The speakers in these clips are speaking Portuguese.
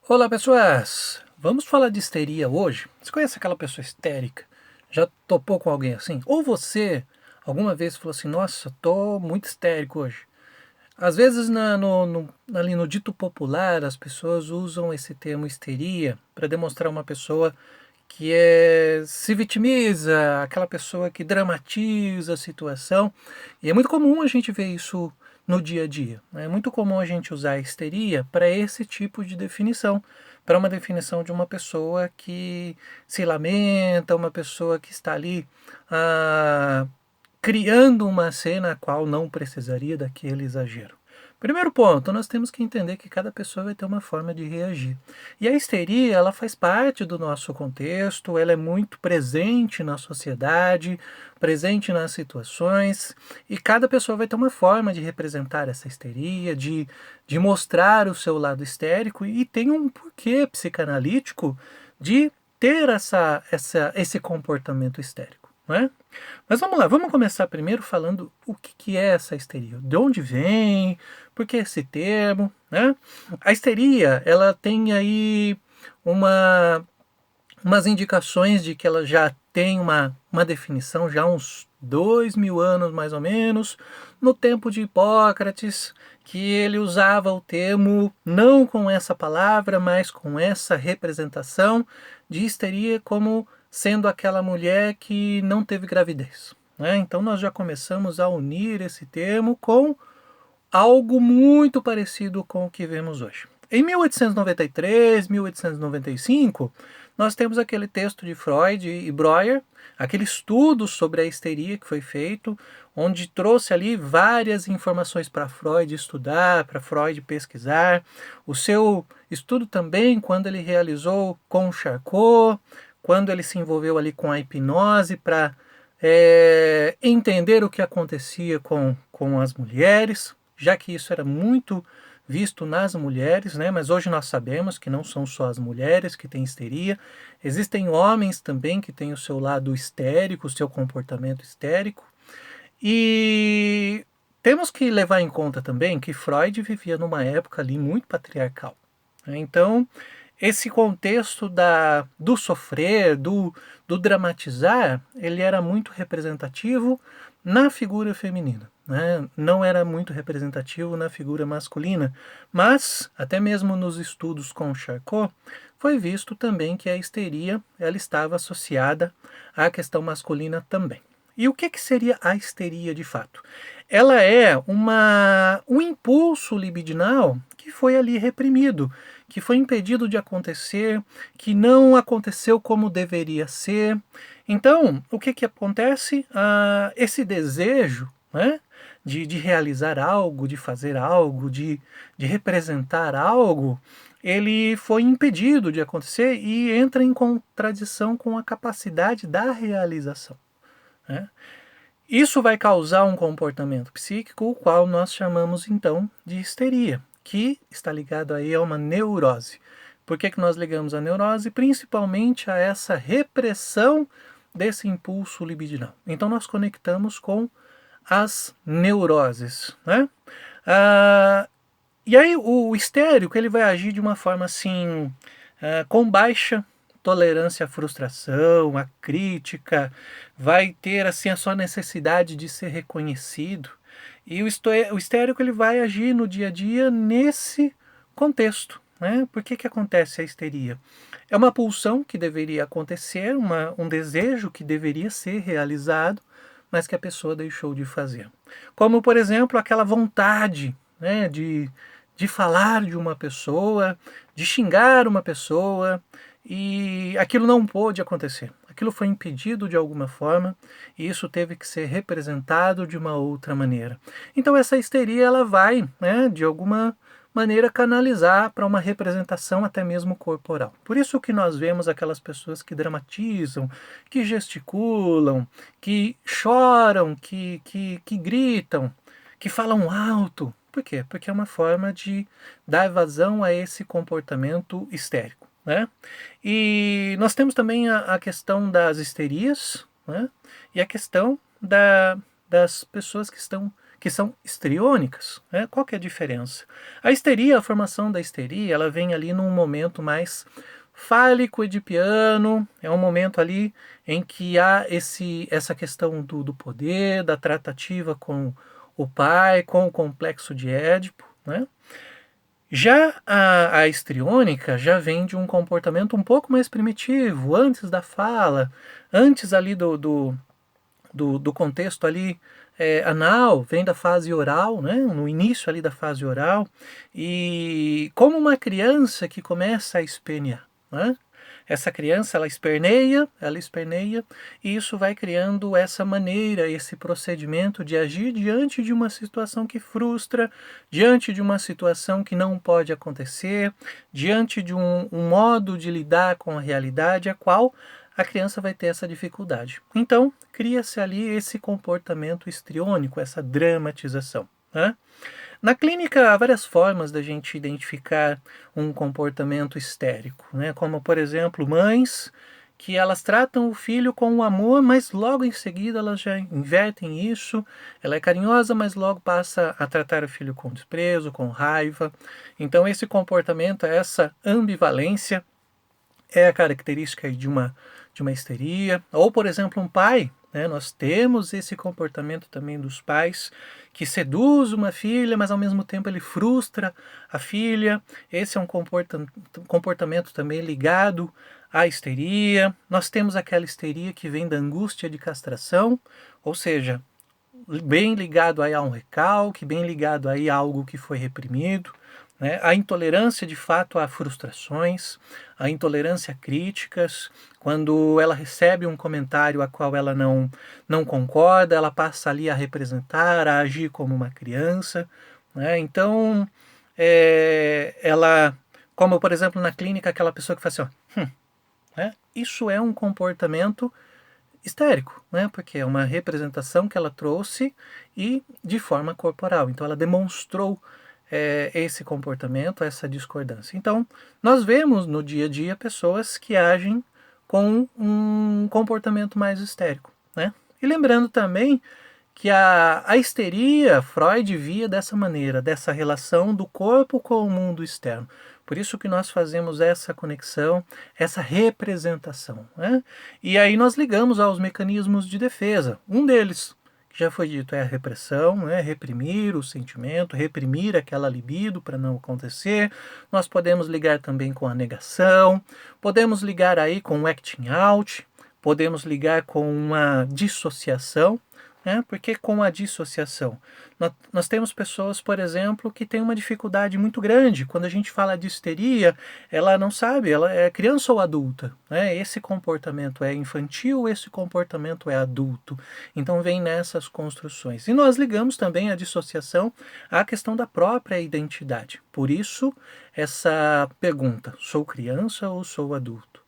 Olá, pessoas! Vamos falar de histeria hoje? Você conhece aquela pessoa histérica? Já topou com alguém assim? Ou você alguma vez falou assim: Nossa, tô muito histérico hoje? Às vezes, ali no dito popular, as pessoas usam esse termo histeria para demonstrar uma pessoa que se vitimiza, aquela pessoa que dramatiza a situação. E é muito comum a gente ver isso no dia a dia. É muito comum a gente usar a histeria para esse tipo de definição, para uma definição de uma pessoa que se lamenta, uma pessoa que está ali ah, criando uma cena a qual não precisaria daquele exagero. Primeiro ponto, nós temos que entender que cada pessoa vai ter uma forma de reagir. E a histeria, ela faz parte do nosso contexto, ela é muito presente na sociedade, presente nas situações, e cada pessoa vai ter uma forma de representar essa histeria, de mostrar o seu lado histérico, e tem um porquê psicanalítico de ter esse comportamento histérico, não é? Mas vamos lá, vamos começar primeiro falando o que é essa histeria, de onde vem, por que esse termo, né? A histeria, ela tem aí uma, umas indicações de que ela já tem uma definição, já há uns 2000 anos mais ou menos, no tempo de Hipócrates, que ele usava o termo não com essa palavra, mas com essa representação de histeria como sendo aquela mulher que não teve gravidez, né? Então nós já começamos a unir esse termo com algo muito parecido com o que vemos hoje. Em 1893, 1895, nós temos aquele texto de Freud e Breuer, aquele estudo sobre a histeria que foi feito, onde trouxe ali várias informações para Freud estudar, para Freud pesquisar. O seu estudo também, quando ele realizou com Charcot, quando ele se envolveu ali com a hipnose para entender o que acontecia com as mulheres, já que isso era muito visto nas mulheres, né? Mas hoje nós sabemos que não são só as mulheres que têm histeria, existem homens também que têm o seu lado histérico, o seu comportamento histérico, e temos que levar em conta também que Freud vivia numa época ali muito patriarcal, né? Então, esse contexto do sofrer, do dramatizar, ele era muito representativo na figura feminina, né? Não era muito representativo na figura masculina, mas até mesmo nos estudos com Charcot foi visto também que a histeria ela estava associada à questão masculina também. E o que seria a histeria de fato? Ela é um impulso libidinal que foi ali reprimido, que foi impedido de acontecer, que não aconteceu como deveria ser. Então, o que acontece? Esse desejo, né, de realizar algo, de fazer algo, de representar algo, ele foi impedido de acontecer e entra em contradição com a capacidade da realização, né? Isso vai causar um comportamento psíquico, o qual nós chamamos então de histeria, que está ligado aí a uma neurose. Por que nós ligamos a neurose? Principalmente a essa repressão desse impulso libidinal. Então nós conectamos com as neuroses, né? Ah, e aí o histérico ele vai agir de uma forma assim, com baixa tolerância à frustração, à crítica, vai ter assim a sua necessidade de ser reconhecido. E o histérico ele vai agir no dia a dia nesse contexto, né? Por que acontece a histeria? É uma pulsão que deveria acontecer, um desejo que deveria ser realizado, mas que a pessoa deixou de fazer. Como, por exemplo, aquela vontade, né, de falar de uma pessoa, de xingar uma pessoa, e aquilo não pôde acontecer. Aquilo foi impedido de alguma forma e isso teve que ser representado de uma outra maneira. Então essa histeria ela vai, né, de alguma maneira canalizar para uma representação até mesmo corporal. Por isso que nós vemos aquelas pessoas que dramatizam, que gesticulam, que choram, que gritam, que falam alto. Por quê? Porque é uma forma de dar vazão a esse comportamento histérico, né? E nós temos também a questão das histerias, né? E a questão das pessoas que são histriônicas. Né? Qual que é a diferença? A histeria, a formação da histeria, ela vem ali num momento mais fálico edipiano, é um momento ali em que há essa questão do poder, da tratativa com o pai, com o complexo de Édipo, né? Já a histriônica já vem de um comportamento um pouco mais primitivo, antes da fala, antes ali do contexto ali anal, vem da fase oral, né? No início ali da fase oral, e como uma criança que começa a espernear, né? Essa criança, ela esperneia, e isso vai criando essa maneira, esse procedimento de agir diante de uma situação que frustra, diante de uma situação que não pode acontecer, diante de um modo de lidar com a realidade, a qual a criança vai ter essa dificuldade. Então, cria-se ali esse comportamento histriônico, essa dramatização, né? Na clínica, há várias formas da gente identificar um comportamento histérico, né? Como, por exemplo, mães que elas tratam o filho com amor, mas logo em seguida elas já invertem isso. Ela é carinhosa, mas logo passa a tratar o filho com desprezo, com raiva. Então, esse comportamento, essa ambivalência, é a característica de uma histeria. Ou, por exemplo, um pai, né? Nós temos esse comportamento também dos pais que seduz uma filha, mas ao mesmo tempo ele frustra a filha. Esse é um comportamento também ligado à histeria. Nós temos aquela histeria que vem da angústia de castração, ou seja, bem ligado aí a um recalque, bem ligado aí a algo que foi reprimido. Né? A intolerância, de fato, a frustrações, a intolerância a críticas, quando ela recebe um comentário a qual ela não concorda, ela passa ali a representar, a agir como uma criança. Né? Então, ela, como por exemplo na clínica, aquela pessoa que fala assim, ó, né? Isso é um comportamento histérico, né? Porque é uma representação que ela trouxe e de forma corporal. Então ela demonstrou esse comportamento, essa discordância. Então, nós vemos no dia a dia pessoas que agem com um comportamento mais histérico, né? E lembrando também que a histeria, Freud via dessa maneira, dessa relação do corpo com o mundo externo. Por isso que nós fazemos essa conexão, essa representação. Né? E aí nós ligamos aos mecanismos de defesa. Um deles, que já foi dito, é a repressão, né? Reprimir o sentimento, reprimir aquela libido para não acontecer. Nós podemos ligar também com a negação, podemos ligar aí com o acting out, podemos ligar com uma dissociação, né? Porque com a dissociação, nós temos pessoas, por exemplo, que têm uma dificuldade muito grande. Quando a gente fala de histeria, ela não sabe, ela é criança ou adulta. Né? Esse comportamento é infantil, esse comportamento é adulto. Então vem nessas construções. E nós ligamos também a dissociação à questão da própria identidade. Por isso, essa pergunta, sou criança ou sou adulto?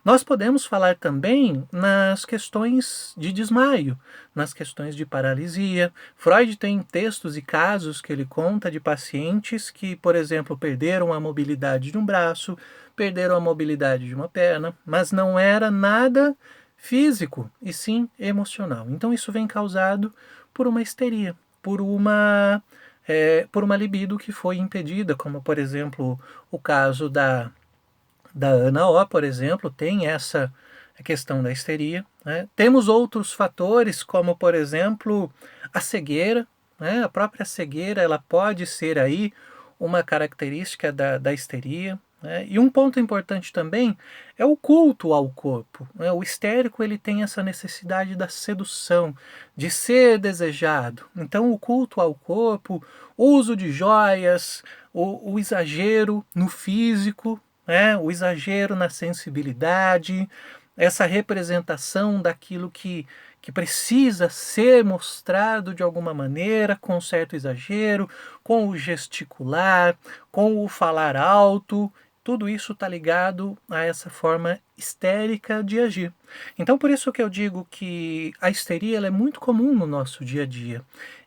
Nós podemos falar também nas questões de desmaio, nas questões de paralisia. Freud tem textos e casos que ele conta de pacientes que, por exemplo, perderam a mobilidade de um braço, perderam a mobilidade de uma perna, mas não era nada físico, e sim emocional. Então isso vem causado por uma histeria, por uma libido que foi impedida, como, por exemplo, o caso da Ana O, por exemplo, tem essa questão da histeria. Né? Temos outros fatores, como, por exemplo, a cegueira. Né? A própria cegueira ela pode ser aí uma característica da histeria. Né? E um ponto importante também é o culto ao corpo. Né? O histérico ele tem essa necessidade da sedução, de ser desejado. Então o culto ao corpo, o uso de joias, o exagero no físico, o exagero na sensibilidade, essa representação daquilo que precisa ser mostrado de alguma maneira, com certo exagero, com o gesticular, com o falar alto, tudo isso está ligado a essa forma histérica de agir. Então, por isso que eu digo que a histeria ela é muito comum no nosso dia a dia.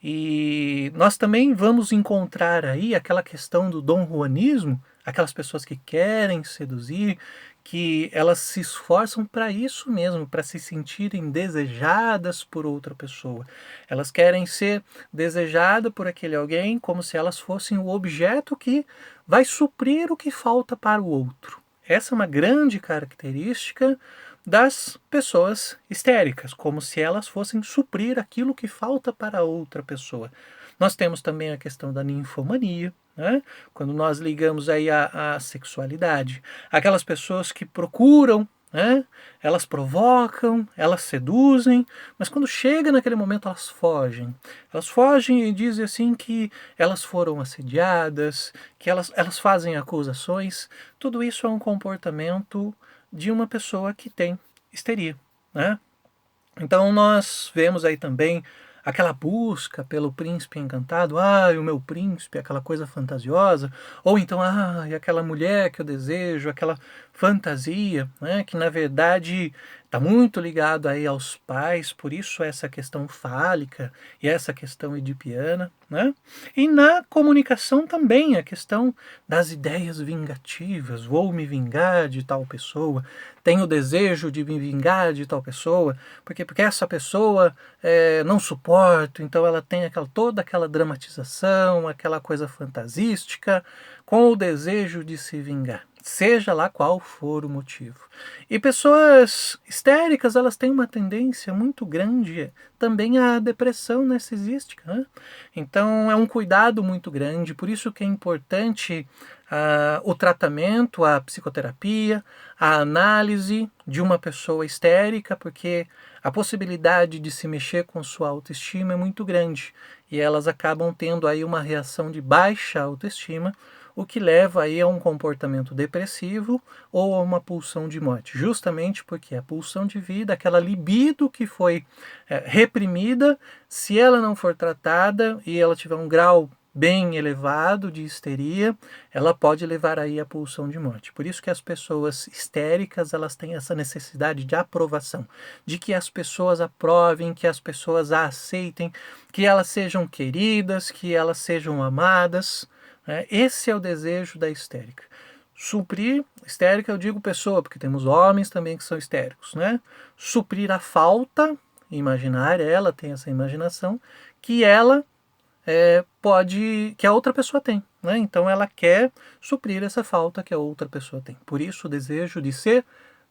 E nós também vamos encontrar aí aquela questão do dom juanismo, aquelas pessoas que querem seduzir, que elas se esforçam para isso mesmo, para se sentirem desejadas por outra pessoa. Elas querem ser desejadas por aquele alguém como se elas fossem o objeto que vai suprir o que falta para o outro. Essa é uma grande característica das pessoas histéricas, como se elas fossem suprir aquilo que falta para outra pessoa. Nós temos também a questão da ninfomania, né? Quando nós ligamos aí à sexualidade. Aquelas pessoas que procuram, né? Elas provocam, elas seduzem, mas quando chega naquele momento elas fogem. Elas fogem e dizem assim que elas foram assediadas, que elas fazem acusações. Tudo isso é um comportamento de uma pessoa que tem histeria, né? Então nós vemos aí também aquela busca pelo príncipe encantado, o meu príncipe, aquela coisa fantasiosa, ou então, aquela mulher que eu desejo, aquela fantasia, né, que na verdade está muito ligado aí aos pais, por isso essa questão fálica e essa questão edipiana, né? E na comunicação também a questão das ideias vingativas, vou me vingar de tal pessoa, tenho o desejo de me vingar de tal pessoa, porque essa pessoa não suporto, então ela tem toda aquela dramatização, aquela coisa fantasística, com o desejo de se vingar, seja lá qual for o motivo. E pessoas histéricas, elas têm uma tendência muito grande também à depressão narcisística, né? Então é um cuidado muito grande, por isso que é importante o tratamento, a psicoterapia, a análise de uma pessoa histérica, porque a possibilidade de se mexer com sua autoestima é muito grande e elas acabam tendo aí uma reação de baixa autoestima, o que leva aí a um comportamento depressivo ou a uma pulsão de morte, justamente porque a pulsão de vida, aquela libido que foi reprimida, se ela não for tratada e ela tiver um grau bem elevado de histeria, ela pode levar aí a pulsão de morte. Por isso que as pessoas histéricas, elas têm essa necessidade de aprovação, de que as pessoas aprovem, que as pessoas a aceitem, que elas sejam queridas, que elas sejam amadas. Esse é o desejo da histérica. Suprir, histérica eu digo pessoa, porque temos homens também que são histéricos, né? Suprir a falta imaginária, ela tem essa imaginação, que ela que a outra pessoa tem, né? Então ela quer suprir essa falta que a outra pessoa tem. Por isso o desejo de ser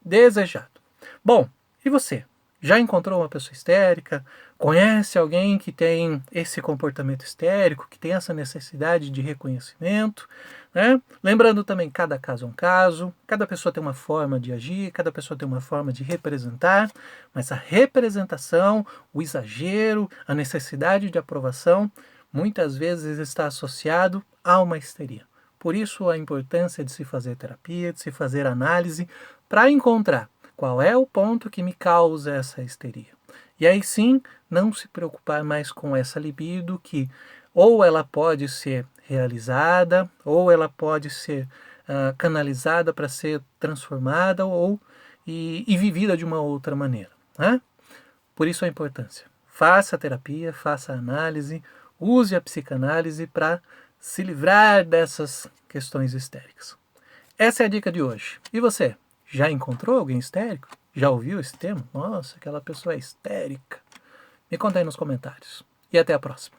desejado. Bom, e você? Já encontrou uma pessoa histérica? Conhece alguém que tem esse comportamento histérico, que tem essa necessidade de reconhecimento? Né? Lembrando também, cada caso é um caso, cada pessoa tem uma forma de agir, cada pessoa tem uma forma de representar, mas a representação, o exagero, a necessidade de aprovação, muitas vezes está associado a uma histeria. Por isso a importância de se fazer terapia, de se fazer análise, para encontrar qual é o ponto que me causa essa histeria. E aí sim, não se preocupar mais com essa libido que ou ela pode ser realizada, ou ela pode ser canalizada para ser transformada e vivida de uma outra maneira. Né? Por isso a importância. Faça a terapia, faça a análise, use a psicanálise para se livrar dessas questões histéricas. Essa é a dica de hoje. E você? Já encontrou alguém histérico? Já ouviu esse termo? Nossa, aquela pessoa é histérica. Me conta aí nos comentários. E até a próxima.